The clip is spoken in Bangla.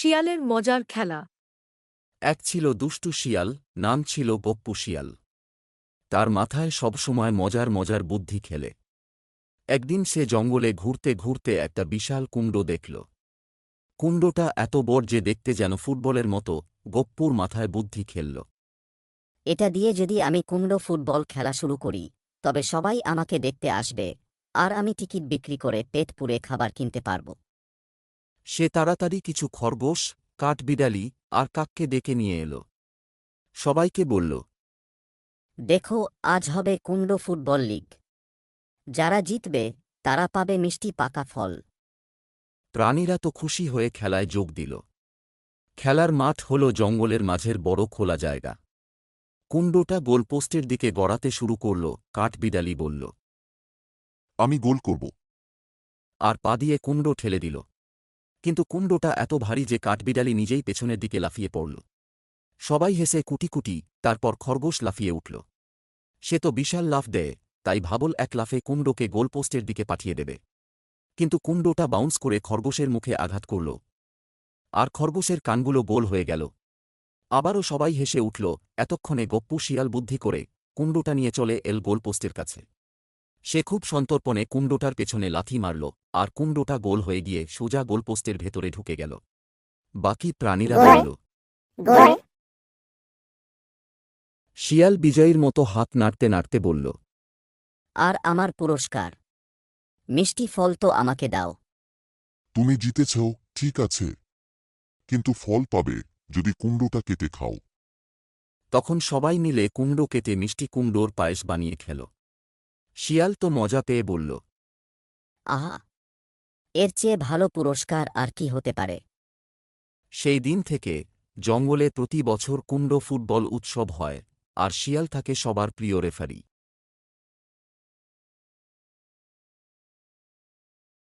শিয়ালের মজার খেলা। এক ছিল দুষ্টু শিয়াল, নাম ছিল গপ্পু শিয়াল। তার মাথায় সবসময় মজার মজার বুদ্ধি খেলে। একদিন সে জঙ্গলে ঘুরতে ঘুরতে একটা বিশাল কুণ্ডো দেখল। কুণ্ডোটা এত বড় যে দেখতে যেন ফুটবলের মতো। গপ্পুর মাথায় বুদ্ধি খেলল। এটা দিয়ে যদি আমি কুমড়ো ফুটবল খেলা শুরু করি, তবে সবাই আমাকে দেখতে আসবে, আর আমি টিকিট বিক্রি করে পেট পুড়ে খাবার কিনতে পারব। সে তাড়াতাড়ি কিছু খরগোশ, কাঠবিড়ালি আর কাককে ডেকে নিয়ে এল। সবাইকে বলল, দেখো, আজ হবে কুমড়ো ফুটবল লীগ। যারা জিতবে তারা পাবে মিষ্টি পাকা ফল। প্রাণীরা তো খুশি হয়ে খেলায় যোগ দিল। খেলার মাঠ হল জঙ্গলের মাঝের বড় খোলা জায়গা। কুণ্ডোটা গোলপোস্টের দিকে গড়াতে শুরু করল। কাঠবিড়ালি বলল, আমি গোল করব। আর পা দিয়ে কুণ্ডো ঠেলে দিল। কিন্তু কুণ্ডোটা এত ভারী যে কাঠবিড়ালি নিজেই পেছনের দিকে লাফিয়ে পড়ল। সবাই হেসে কুটি কুটি। তারপর খরগোশ লাফিয়ে উঠল। সে তো বিশাল লাফ দেয়, তাই ভাবল এক লাফে কুণ্ডোকে গোলপোস্টের দিকে পাঠিয়ে দেবে। কিন্তু কুণ্ডোটা বাউন্স করে খরগোশের মুখে আঘাত করল, আর খরগোশের কানগুলো গোল হয়ে গেল। আবারও সবাই হেসে উঠল। এতক্ষণে গপ্পু শিয়াল বুদ্ধি করে কুণ্ডোটা নিয়ে চলে এল গোলপোস্টের কাছে। সে খুব সন্তর্পণে কুণ্ডোটার পেছনে লাথি মারল, আর কুণ্ডোটা গোল হয়ে গিয়ে সোজা গোলপোস্টের ভেতরে ঢুকে গেল। বাকি প্রাণীরা বলল, শিয়াল বিজয়ীর মতো হাত নাড়তে নাড়তে বলল, আর আমার পুরস্কার, মিষ্টি ফল তো আমাকে দাও। তুমি জিতেছ, ঠিক আছে, কিন্তু ফল পাবে যদি কুমড়োটা কেটে খাও। তখন সবাই মিলে কুণ্ডো কেটে মিষ্টি কুমড়োর পায়েস বানিয়ে খেল। শিয়াল তো মজা পেয়ে বলল, আহা, এর চেয়ে ভালো পুরস্কার আর কি হতে পারে। সেই দিন থেকে জঙ্গলে প্রতি বছর কুণ্ডো ফুটবল উৎসব হয়, আর শিয়াল থাকে সবার প্রিয় রেফারি।